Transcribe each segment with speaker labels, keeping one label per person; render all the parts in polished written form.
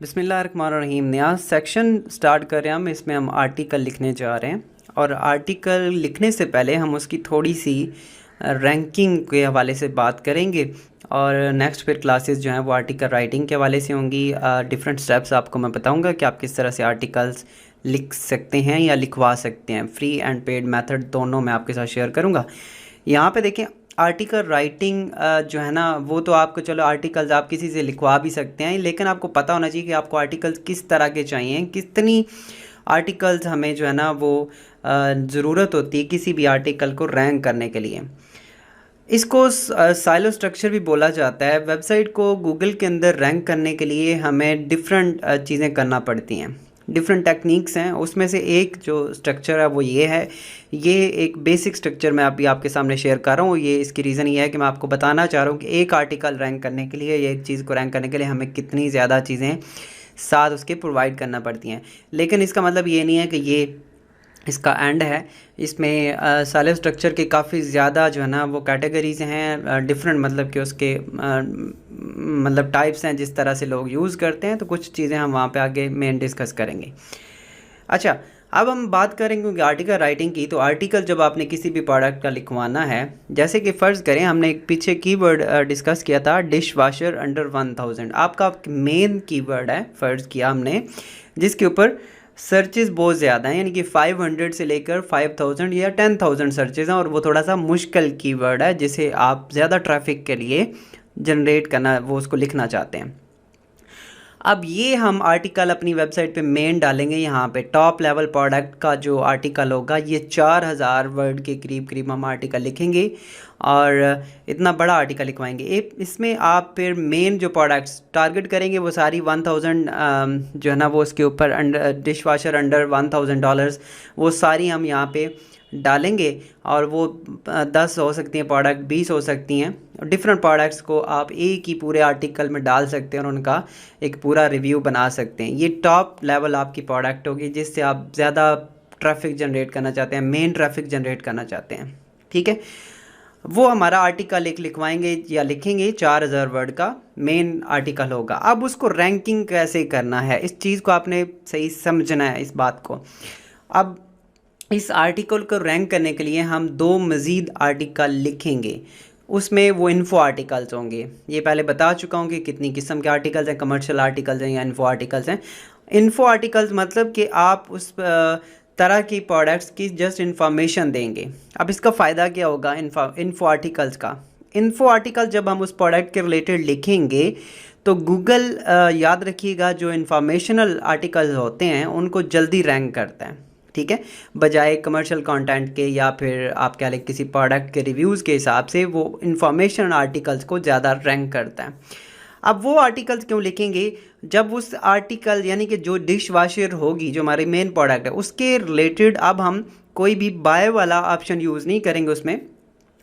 Speaker 1: बिस्मिल्लाहिर्रहमानिर्रहीम। नया section start कर रहे हैं इसमें हम आर्टिकल लिखने जा रहे हैं। और आर्टिकल लिखने से पहले हम उसकी थोड़ी सी रैंकिंग के हवाले से बात करेंगे। और नेक्स्ट फिर क्लासेस जो हैं वो आर्टिकल राइटिंग के हवाले से होंगी। डिफरेंट स्टेप्स आपको मैं बताऊंगा कि आप किस तरह से आर्टिकल्स लिख सकते हैं या लिखवा सकते हैं। फ्री एंड पेड मेथड दोनों मैं आपके साथ शेयर करूँगा। यहाँ पे देखें, आर्टिकल राइटिंग जो है ना, वो तो आपको चलो आर्टिकल्स आप किसी से लिखवा भी सकते हैं, लेकिन आपको पता होना चाहिए कि आपको आर्टिकल्स किस तरह के चाहिए, कितनी आर्टिकल्स हमें जो है ना वो ज़रूरत होती है किसी भी आर्टिकल को रैंक करने के लिए। इसको साइलो स्ट्रक्चर भी बोला जाता है। वेबसाइट को गूगल के अंदर रैंक करने के लिए हमें डिफरेंट चीज़ें करना पड़ती हैं, डिफरेंट टेक्निक्स हैं। उसमें से एक जो स्ट्रक्चर है वो ये है। ये एक बेसिक स्ट्रक्चर मैं अभी आपके सामने शेयर कर रहा हूँ। ये इसकी रीज़न ये है कि मैं आपको बताना चाह रहा हूँ कि एक आर्टिकल रैंक करने के लिए या एक चीज़ को रैंक करने के लिए हमें कितनी ज़्यादा चीज़ें साथ उसके प्रोवाइड करना पड़ती हैं। लेकिन इसका मतलब ये नहीं है कि ये इसका एंड है। इसमें साइलो स्ट्रक्चर के काफ़ी ज़्यादा जो है ना वो कैटेगरीज हैं, डिफरेंट मतलब कि उसके मतलब टाइप्स हैं जिस तरह से लोग यूज़ करते हैं। तो कुछ चीज़ें हम वहाँ पे आगे मेन डिस्कस करेंगे। अच्छा, अब हम बात करेंगे कि आर्टिकल राइटिंग की। तो आर्टिकल जब आपने किसी भी प्रोडक्ट का लिखवाना है, जैसे कि फ़र्ज़ करें हमने एक पीछे कीवर्ड डिस्कस किया था, डिश वाशर अंडर 1000। आपका मेन कीवर्ड है, फ़र्ज़ किया हमने, जिसके ऊपर सर्चेस बहुत ज़्यादा हैं, यानी कि 500 से लेकर 5000 या 10,000 सर्चेस हैं। और वो थोड़ा सा मुश्किल कीवर्ड है जिसे आप ज़्यादा ट्रैफिक के लिए जनरेट करना, वो उसको लिखना चाहते हैं। अब ये हम आर्टिकल अपनी वेबसाइट पे मेन डालेंगे। यहाँ पे टॉप लेवल प्रोडक्ट का जो आर्टिकल होगा, ये 4000 वर्ड के करीब करीब हम आर्टिकल लिखेंगे और इतना बड़ा आर्टिकल लिखवाएंगे। इसमें आप फिर मेन जो प्रोडक्ट्स टारगेट करेंगे वो सारी 1000 जो है ना वो उसके ऊपर डिश वाशर अंडर $1000 वो सारी हम यहाँ पे डालेंगे। और वो 10 हो सकती हैं प्रोडक्ट, 20 हो सकती हैं। डिफरेंट प्रोडक्ट्स को आप एक ही पूरे आर्टिकल में डाल सकते हैं और उनका एक पूरा रिव्यू बना सकते हैं। ये टॉप लेवल आपकी प्रोडक्ट होगी जिससे आप ज़्यादा ट्रैफिक जनरेट करना चाहते हैं, मेन ट्रैफिक जनरेट करना चाहते हैं। ठीक है, वो हमारा आर्टिकल एक लिखवाएंगे या लिखेंगे, 4000 वर्ड का मेन आर्टिकल होगा। अब उसको रैंकिंग कैसे करना है, इस चीज़ को आपने सही समझना है, इस बात को। अब इस आर्टिकल को रैंक करने के लिए हम 2 मज़ीद आर्टिकल लिखेंगे। उसमें वो इन्फो आर्टिकल्स होंगे। ये पहले बता चुका हूँ कि कितनी किस्म के आर्टिकल्स हैं, कमर्शियल आर्टिकल्स हैं या इन्फो आर्टिकल्स हैं। इन्फो आर्टिकल्स मतलब कि आप उस तरह की प्रोडक्ट्स की जस्ट इन्फॉर्मेशन देंगे। अब इसका फ़ायदा क्या होगा इन्फो आर्टिकल्स का? इन्फो आर्टिकल जब हम उस प्रोडक्ट के रिलेटेड लिखेंगे तो गूगल याद रखिएगा जो इन्फॉर्मेशनल आर्टिकल्स होते हैं उनको जल्दी रैंक करता है। ठीक है, बजाय कमर्शियल कंटेंट के या फिर आप कह लें किसी प्रोडक्ट के रिव्यूज़ के हिसाब से वो इन्फॉर्मेशन आर्टिकल्स को ज़्यादा रैंक करता है। अब वो आर्टिकल्स क्यों लिखेंगे? जब उस आर्टिकल यानी कि जो डिश वाशर होगी जो हमारी मेन प्रोडक्ट है उसके रिलेटेड अब हम कोई भी बाय वाला ऑप्शन यूज़ नहीं करेंगे, उसमें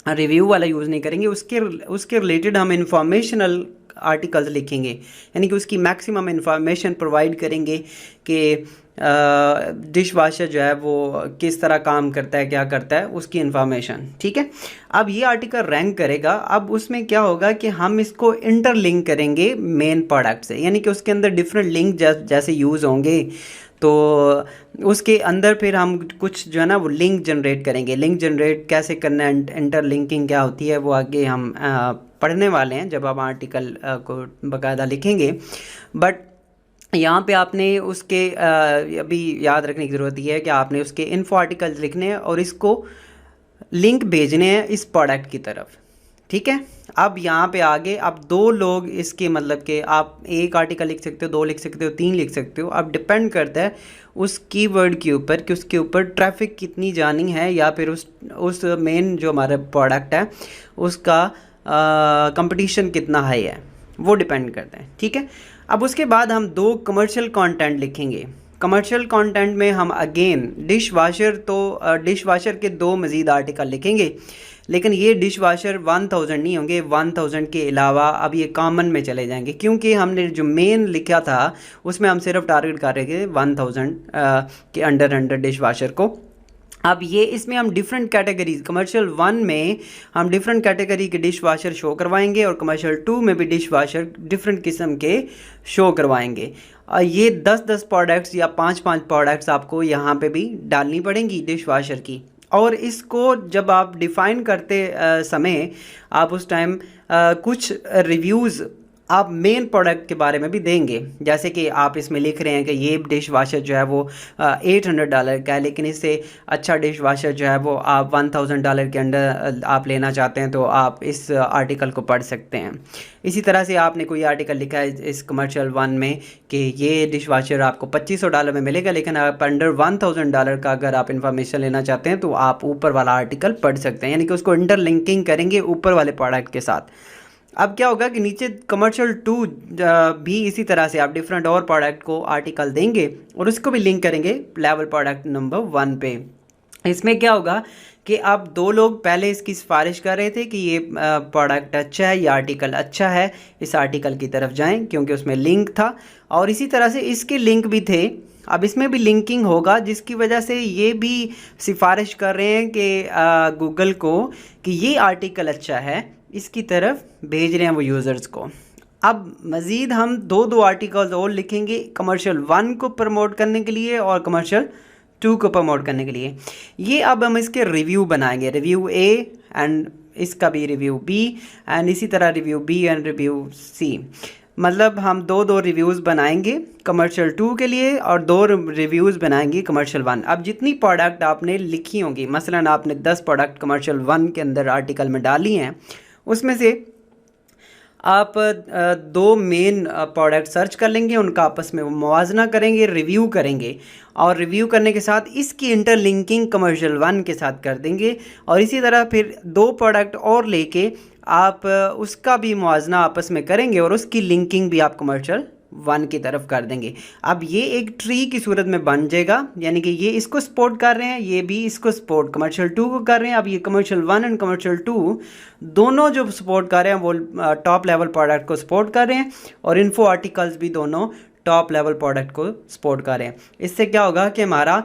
Speaker 1: रिव्यू वाला यूज़ नहीं करेंगे। उसके रिलेटेड हम इंफॉर्मेशनल आर्टिकल्स लिखेंगे, यानी कि उसकी मैक्सिमम इंफॉर्मेशन प्रोवाइड करेंगे कि डिश वाशर जो है वो किस तरह काम करता है, क्या करता है, उसकी इन्फॉर्मेशन। ठीक है, अब ये आर्टिकल रैंक करेगा। अब उसमें क्या होगा कि हम इसको इंटरलिंक करेंगे मेन प्रोडक्ट से, यानी कि उसके अंदर डिफरेंट लिंक जैसे यूज़ होंगे तो उसके अंदर फिर हम कुछ जो है ना वो लिंक जनरेट करेंगे। लिंक जनरेट कैसे करना है, इंटरलिंकिंग क्या होती है, वो आगे हम पढ़ने वाले हैं जब आप आर्टिकल को बाकायदा लिखेंगे। बट यहाँ पे आपने उसके अभी याद रखने की ज़रूरत ये है कि आपने उसके इन्फो आर्टिकल्स लिखने हैं और इसको लिंक भेजने हैं इस प्रोडक्ट की तरफ। ठीक है, अब यहाँ पे आगे आप 2 लोग इसके मतलब कि आप एक आर्टिकल लिख सकते हो, 2 लिख सकते हो, 3 लिख सकते हो। अब डिपेंड करता है उस कीवर्ड के ऊपर कि उसके ऊपर ट्रैफिक कितनी जानी है या फिर उस मेन जो हमारा प्रोडक्ट है उसका कंपटीशन कितना हाई है, वो डिपेंड करता है। ठीक है, अब उसके बाद हम 2 कमर्शियल कंटेंट लिखेंगे। कमर्शियल कंटेंट में हम अगेन डिश वाशर के 2 मज़ीद आर्टिकल लिखेंगे, लेकिन ये डिश वाशर 1000 नहीं होंगे, 1000 के अलावा अब ये कॉमन में चले जाएंगे, क्योंकि हमने जो मेन लिखा था उसमें हम सिर्फ टारगेट कर रहे थे 1000 के अंडर डिश वाशर को। अब ये इसमें हम डिफरेंट कैटेगरीज, कमर्शियल 1 में हम डिफरेंट कैटेगरी के डिश वाशर शो करवाएंगे और कमर्शियल 2 में भी डिश वाशर डिफरेंट किस्म के शो करवाएंगे। ये 10-10 प्रोडक्ट्स या 5-5 प्रोडक्ट्स आपको यहाँ पे भी डालनी पड़ेंगी डिश वॉशर की। और इसको जब आप डिफ़ाइन करते समय आप उस टाइम कुछ रिव्यूज़ आप मेन प्रोडक्ट के बारे में भी देंगे। जैसे कि आप इसमें लिख रहे हैं कि ये डिश वाशर जो है वो $800 का है, लेकिन इससे अच्छा डिश वाशर जो है वो आप $1000 के अंडर आप लेना चाहते हैं, तो आप इस आर्टिकल को पढ़ सकते हैं। इसी तरह से आपने कोई आर्टिकल लिखा है इस कमर्शियल वन में कि ये डिश वाशर आपको $2500 में मिलेगा, लेकिन आप अंडर $1000 का अगर आप इन्फॉर्मेशन लेना चाहते हैं तो आप ऊपर वाला आर्टिकल पढ़ सकते हैं, यानी कि उसको इंटरलिंकिंग करेंगे ऊपर वाले प्रोडक्ट के साथ। अब क्या होगा कि नीचे कमर्शियल 2 भी इसी तरह से आप डिफरेंट और प्रोडक्ट को आर्टिकल देंगे और उसको भी लिंक करेंगे लेवल प्रोडक्ट नंबर 1 पे। इसमें क्या होगा कि आप 2 लोग पहले इसकी सिफारिश कर रहे थे कि ये प्रोडक्ट अच्छा है, ये आर्टिकल अच्छा है, इस आर्टिकल की तरफ जाएं क्योंकि उसमें लिंक था, और इसी तरह से इसके लिंक भी थे। अब इसमें भी लिंकिंग होगा, जिसकी वजह से ये भी सिफारिश कर रहे हैं कि गूगल को कि ये आर्टिकल अच्छा है, इसकी तरफ भेज रहे हैं वो यूज़र्स को। अब मज़ीद हम 2 आर्टिकल्स और लिखेंगे कमर्शियल 1 को प्रमोट करने के लिए और कमर्शियल 2 को प्रमोट करने के लिए। ये अब हम इसके रिव्यू बनाएंगे, रिव्यू A एंड इसका भी रिव्यू B एंड इसी तरह review B and review C। मतलब हम 2 रिव्यूज़ बनाएंगे कमर्शियल 2 के लिए और 2 रिव्यूज़ बनाएंगे कमर्शियल 1। अब जितनी प्रोडक्ट आपने लिखी होंगी, मसलन आपने 10 प्रोडक्ट कमर्शियल 1 के अंदर आर्टिकल में डाली हैं, उसमें से आप 2 मेन प्रोडक्ट सर्च कर लेंगे, उनका आपस में मुवाजना करेंगे, रिव्यू करेंगे, और रिव्यू करने के साथ इसकी इंटरलिंकिंग कमर्शियल 1 के साथ कर देंगे, और इसी तरह फिर 2 प्रोडक्ट और लेके आप उसका भी मुवाजना आपस में करेंगे और उसकी लिंकिंग भी आप कमर्शियल 1 की तरफ कर देंगे। अब ये एक ट्री की सूरत में बन जाएगा, यानी कि ये इसको सपोर्ट कर रहे हैं, ये भी इसको सपोर्ट कमर्शियल 2 को कर रहे हैं। अब ये कमर्शियल 1 एंड कमर्शियल 2 दोनों जो सपोर्ट कर रहे हैं वो टॉप लेवल प्रोडक्ट को सपोर्ट कर रहे हैं, और इन्फो आर्टिकल्स भी दोनों टॉप लेवल प्रोडक्ट को सपोर्ट कर रहे हैं। इससे क्या होगा कि हमारा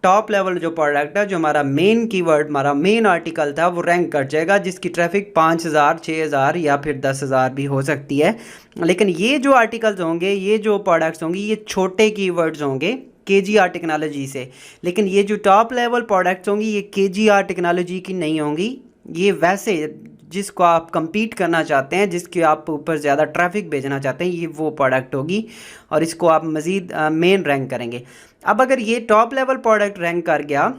Speaker 1: टॉप लेवल जो प्रोडक्ट है, जो हमारा मेन कीवर्ड, हमारा मेन आर्टिकल था, वो रैंक कर जाएगा, जिसकी ट्रैफिक 5000, 6000 या फिर 10000 भी हो सकती है। लेकिन ये जो आर्टिकल्स होंगे, ये जो प्रोडक्ट्स होंगे, ये छोटे कीवर्ड्स होंगे KGR टेक्नोलॉजी से, लेकिन ये जो टॉप लेवल प्रोडक्ट्स होंगी ये KGR टेक्नोलॉजी की नहीं होंगी। ये वैसे जिसको आप compete करना चाहते हैं, जिसके आप ऊपर ज़्यादा ट्रैफिक भेजना चाहते हैं, ये वो प्रोडक्ट होगी और इसको आप मज़ीद मेन रैंक करेंगे। अब अगर ये टॉप लेवल प्रोडक्ट रैंक कर गया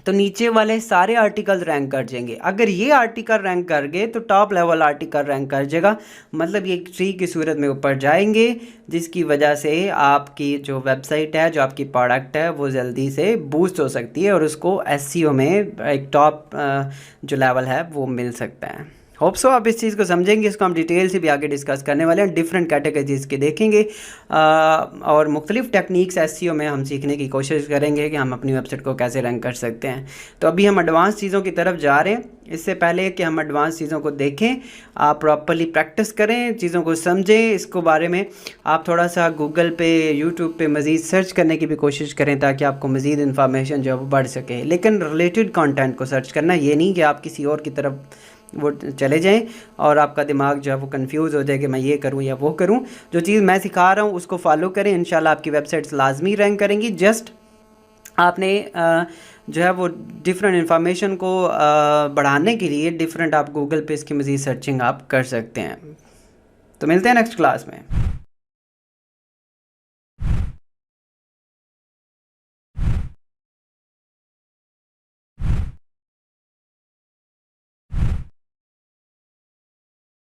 Speaker 1: तो नीचे वाले सारे आर्टिकल्स रैंक कर जाएंगे। अगर ये आर्टिकल रैंक कर गए तो टॉप लेवल आर्टिकल रैंक कर जाएगा, मतलब ये एक ट्री की सूरत में ऊपर जाएंगे, जिसकी वजह से आपकी जो वेबसाइट है, जो आपकी प्रोडक्ट है, वो जल्दी से बूस्ट हो सकती है और उसको SEO में एक टॉप जो लेवल है वो मिल सकता है। होप सो आप इस चीज़ को समझेंगे। इसको हम डिटेल से भी आगे डिस्कस करने वाले हैं, डिफरेंट कैटेगरीज के देखेंगे और मुख्तलिफ टेक्निक्स SEO में हम सीखने की कोशिश करेंगे कि हम अपनी वेबसाइट को कैसे रैंक कर सकते हैं। तो अभी हम एडवांस चीज़ों की तरफ जा रहे हैं। इससे पहले कि हम एडवांस चीज़ों को देखें, आप प्रॉपर्ली प्रैक्टिस करें, चीज़ों को समझें, इसको बारे में आप थोड़ा सा गूगल पे, यूट्यूब पे मज़ीद सर्च करने की भी कोशिश करें ताकि आपको मज़ीद इन्फॉर्मेशन जो है वो बढ़ सके। लेकिन रिलेटेड कंटेंट को सर्च करना, ये नहीं कि आप किसी और की तरफ वो चले जाएं और आपका दिमाग जो है वो कंफ्यूज हो जाए कि मैं ये करूं या वो करूं। जो चीज़ मैं सिखा रहा हूं उसको फॉलो करें, इंशाल्लाह आपकी वेबसाइट्स लाजमी रैंक करेंगी। जस्ट आपने जो है वो डिफरेंट इन्फॉर्मेशन को बढ़ाने के लिए डिफरेंट आप गूगल पे इसकी मज़ीद सर्चिंग आप कर सकते हैं। तो मिलते हैं नेक्स्ट क्लास में।